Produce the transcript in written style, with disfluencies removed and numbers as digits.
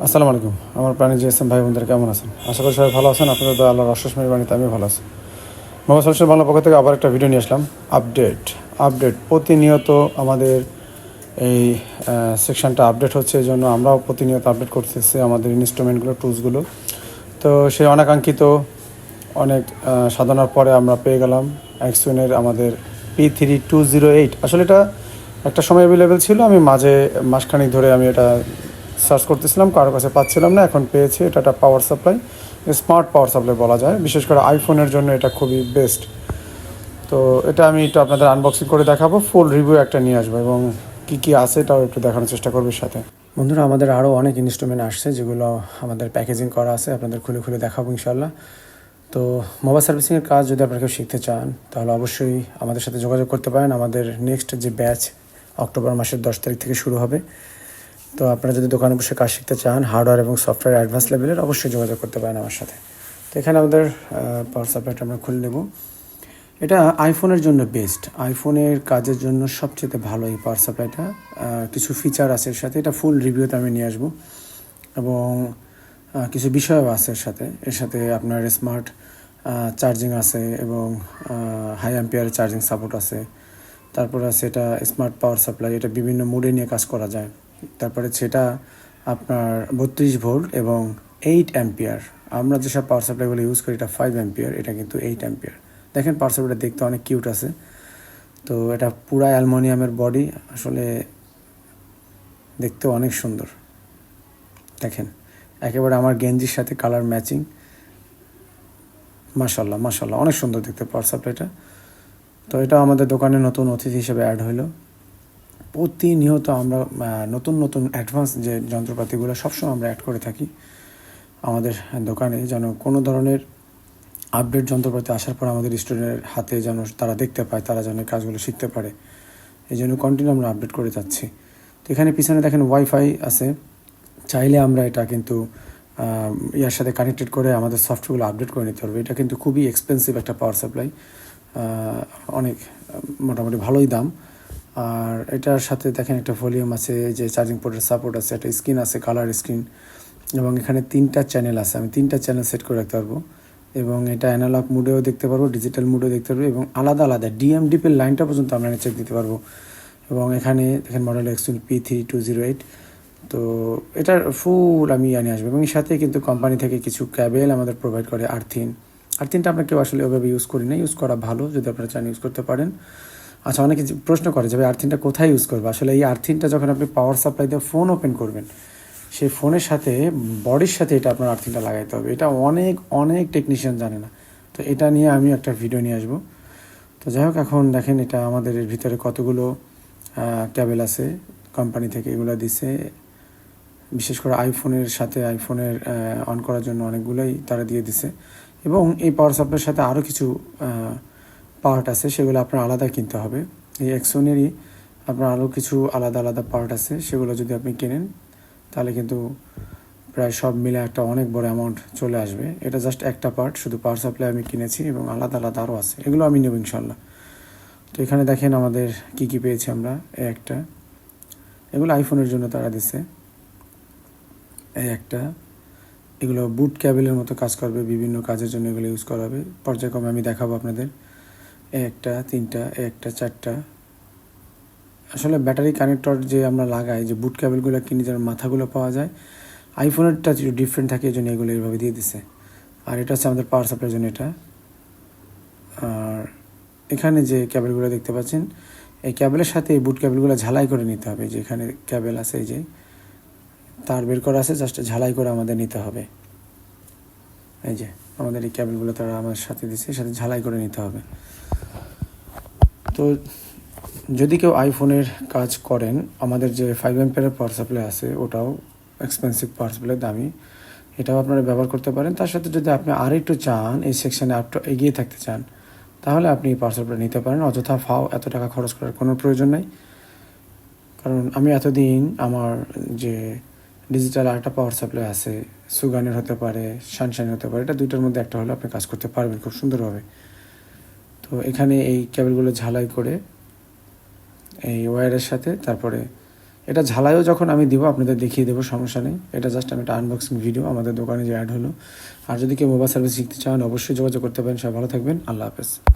আসসালামু আলাইকুম। আমার প্রাণী জিএসএম ভাই বোনদের কেমন আছেন? আশা করি সবাই ভালো আছেন। আপনাদের দয়া আল্লাহর অশেষ মেহেরবানিতে আমিও ভালো আছি। মোহাম্মদ সলিউশন বাংলা পক্ষ থেকে আবার একটা ভিডিও নিয়ে আসলাম। আপডেট প্রতিনিয়ত আমাদের এই সেকশনটা আপডেট হচ্ছে, এই জন্য আমরাও প্রতিনিয়ত আপডেট করতেছি আমাদের ইনস্ট্রুমেন্টগুলো, টুলসগুলো। তো সেই অনাকাঙ্ক্ষিত অনেক সাধনার পরে আমরা পেয়ে গেলাম এক্সওয়েনের আমাদের P3208। আসলে এটা একটা সময় অ্যাভেলেবেল ছিল, আমি মাসখানেক ধরে আমি এটা সার্চ করতেছিলাম, কারোর কাছে পাচ্ছিলাম না, এখন পেয়েছি। এটা একটা power supply, smart power supply বলা যায়। বিশেষ করে আইফোনের জন্য এটা খুবই বেস্ট। তো এটা আমি একটু আপনাদের আনবক্সিং করে দেখাবো, ফুল রিভিউ একটা নিয়ে আসবো এবং কী কী আছে এটাও একটু দেখানোর চেষ্টা করবো সাথে। বন্ধুরা, আমাদের আরও অনেক ইনস্ট্রুমেন্ট আসছে যেগুলো আমাদের প্যাকেজিং করা আছে, আপনাদের খুলে খুলে দেখাবো ইনশাল্লাহ। তো মোবাইল সার্ভিসিংয়ের কাজ যদি আপনারা কেউ শিখতে চান তাহলে অবশ্যই আমাদের সাথে যোগাযোগ করতে পারেন। আমাদের নেক্সট যে ব্যাচ অক্টোবর মাসের 10 তারিখ থেকে শুরু হবে। তো আপনারা যদি দোকানে বসে কাজ শিখতে চান হার্ডওয়্যার এবং সফটওয়্যার অ্যাডভান্স লেভেলের, অবশ্যই যোগাযোগ করতে পারেন আমার সাথে। তো এখানে আমাদের পাওয়ার সাপ্লাইটা আমরা খুলে নেব। এটা আইফোনের জন্য বেস্ট, আইফোনের কাজের জন্য সবচেয়ে ভালো এই পাওয়ার সাপ্লাইটা। কিছু ফিচার আছে এর সাথে, এটা ফুল রিভিউতে আমি নিয়ে আসবো এবং কিছু বিষয়ও আছে এর সাথে আপনার স্মার্ট চার্জিং আছে এবং হাই অ্যাম্পিয়ার চার্জিং সাপোর্ট আছে। তারপরে আছে এটা স্মার্ট পাওয়ার সাপ্লাই, এটা বিভিন্ন মোডে নিয়ে কাজ করা যায়। তারপরে সেটা আপনার 32 ভোল্ট এবং 8 অ্যাম্পিয়ার। আমরা যেসব পাওয়ার সাপ্লাইগুলো ইউজ করি এটা 5 অ্যাম্পিয়ার, এটা কিন্তু 8 অ্যাম্পিয়ার। দেখেন পাওয়ার সাপ্লাইটা দেখতে অনেক কিউট আছে। তো এটা পুরা অ্যালুমিনিয়ামের বডি, আসলে দেখতে অনেক সুন্দর। দেখেন একেবারে আমার গেঞ্জির সাথে কালার ম্যাচিং। মাশাল্লাহ মাশাল্লাহ, অনেক সুন্দর দেখতে পাওয়ার সাপ্লাইটা। তো এটা আমাদের দোকানে নতুন অতিথি হিসেবে অ্যাড হইলো। প্রতিনিয়ত আমরা নতুন নতুন অ্যাডভান্স যে যন্ত্রপাতিগুলো সবসময় আমরা অ্যাড করে থাকি আমাদের দোকানে, যেন কোনো ধরনের আপডেট যন্ত্রপাতি আসার পর আমাদের স্টুডেন্টের হাতে যেন তারা দেখতে পায়, তারা যেন কাজগুলো শিখতে পারে। এই জন্য কন্টিনিউ আমরা আপডেট করে যাচ্ছি। তো এখানে পিছনে দেখেন ওয়াইফাই আছে, চাইলে আমরা এটা কিন্তু ইয়ার সাথে কানেক্টেড করে আমাদের সফটওয়্যারগুলো আপডেট করে নিতে পারবো। এটা কিন্তু খুবই এক্সপেন্সিভ একটা পাওয়ার সাপ্লাই, অনেক মোটামুটি ভালোই দাম। আর এটার সাথে দেখেন একটা ভলিউম আছে, যে চার্জিং পোর্টের সাপোর্ট আছে, একটা স্ক্রিন আছে, কালার স্ক্রিন, এবং এখানে 3টা চ্যানেল আছে। আমি 3টা চ্যানেল সেট করে রাখতে পারবো এবং এটা অ্যানালগ মুডেও দেখতে পারবো, ডিজিটাল মুডেও দেখতে পারবো এবং আলাদা আলাদা ডিএমডিপির লাইনটা পর্যন্ত আমরা চেক দিতে পারবো। এবং এখানে দেখেন মডেল এক্সওয়েন P3208। তো এটার ফুল আমি নিয়ে আসবো এবং এর সাথে কিন্তু কোম্পানি থেকে কিছু ক্যাবেল আমাদের প্রোভাইড করে। আর্থিনটা আমরা কেউ আসলে ওভাবে ইউজ করি না, ইউজ করা ভালো, যদি আপনারা চান ইউজ করতে পারেন। আচ্ছা, অনেকে প্রশ্ন করে যে ভাই আর্থিনটা কোথায় ইউজ করবো। আসলে এই আর্থিনটা যখন আপনি পাওয়ার সাপ্লাই দিয়ে ফোন ওপেন করবেন, সেই ফোনের সাথে বডির সাথে এটা আপনার আর্থিংটা লাগাইতে হবে। এটা অনেক অনেক টেকনিশিয়ান জানে না। তো এটা নিয়ে আমি একটা ভিডিও নিয়ে আসবো। তো যাই হোক, এখন দেখেন এটা আমাদের এর ভিতরে কতগুলো ক্যাবেল আছে কোম্পানি থেকে, এগুলো দিছে। বিশেষ করে আইফোনের সাথে আইফোনের অন করার জন্য অনেকগুলোই তারা দিয়ে দিছে। এবং এই পাওয়ার সাপ্লাইয়ের সাথে আরও কিছু পার্ট আছে, সেগুলো আপনার আলাদা কিনতে হবে। এই এক্সোনেরই আপনার আরও কিছু আলাদা আলাদা পার্ট আছে, সেগুলো যদি আপনি কেনেন তাহলে কিন্তু প্রায় সব মিলে একটা অনেক বড় অ্যামাউন্ট চলে আসবে। এটা জাস্ট একটা পার্ট, শুধু পাওয়ার সাপ্লাই আমি কিনেছি এবং আলাদা আলাদা আরও আছে, এগুলো আমি নেব ইনশাল্লাহ। তো এখানে দেখেন আমাদের কি কি পেয়েছি আমরা। এই একটা, এগুলো আইফোনের জন্য তারা দিছে। এই একটা, এগুলো বুট ক্যাবেলের মতো কাজ করবে, বিভিন্ন কাজের জন্য এগুলো ইউজ করা হবে। পর্যায়ক্রমে আমি দেখাবো আপনাদের। এই একটা, 3টা, এই একটা, 4টা। আসলে ব্যাটারি কানেক্টর যে আমরা লাগাই, যে বুট ক্যাবেলগুলো কিনে যেন মাথাগুলো পাওয়া যায়, আইফোনেরটা ডিফারেন্ট থাকে, এই জন্য এগুলো এইভাবে দিয়ে দিছে। আর এটা হচ্ছে আমাদের পাওয়ার সাপ্লাইয়ের জন্য এটা। আর এখানে যে ক্যাবেলগুলো দেখতে পাচ্ছেন, এই ক্যাবেলের সাথে এই বুট ক্যাবেলগুলো ঝালাই করে নিতে হবে। যে এখানে ক্যাবেল আছে, এই যে তার বের করা আছে, জাস্ট ঝালাই করে আমাদের নিতে হবে। এই যে আমাদের এই ক্যাবেলগুলো তারা আমাদের সাথে দিচ্ছে, সাথে ঝালাই করে নিতে হবে। তো যদি কেউ আইফোনের কাজ করেন, আমাদের যে 5 অ্যাম্পিয়ারের পাওয়ার সাপ্লাই আছে, ওটাও এক্সপেন্সিভ পাওয়ার সাপ্লাই, দামি, এটাও আপনারা ব্যবহার করতে পারেন। তার সাথে যদি আপনি আর একটু চান, এই সেকশানে একটু এগিয়ে থাকতে চান, তাহলে আপনি এই পাওয়ার সাপ্লাই নিতে পারেন। অযথা এত টাকা খরচ করার কোনো প্রয়োজন নেই। কারণ আমি এতদিন আমার যে ডিজিটাল আরেকটা পাওয়ার সাপ্লাই আছে, সুগানের হতে পারে, সানশাইন হতে পারে, এটা দুইটার মধ্যে একটা হলে আপনি কাজ করতে পারবেন খুব সুন্দরভাবে। তো এখানে এই কেবলগুলো ঝালাই করে এই ওয়্যারের সাথে, তারপরে এটা ঝালাইও যখন আমি দিব আপনাদের দেখিয়ে দেবো, সমস্যা নেই। এটা জাস্ট আমি একটা আনবক্সিং ভিডিও আমাদের দোকানে যে অ্যাড হলো। আর যদি কেউ মোবাইল সার্ভিস শিখতে চান অবশ্যই যোগাযোগ করতে পারেন। সবাই ভালো থাকবেন, আল্লাহ হাফেজ।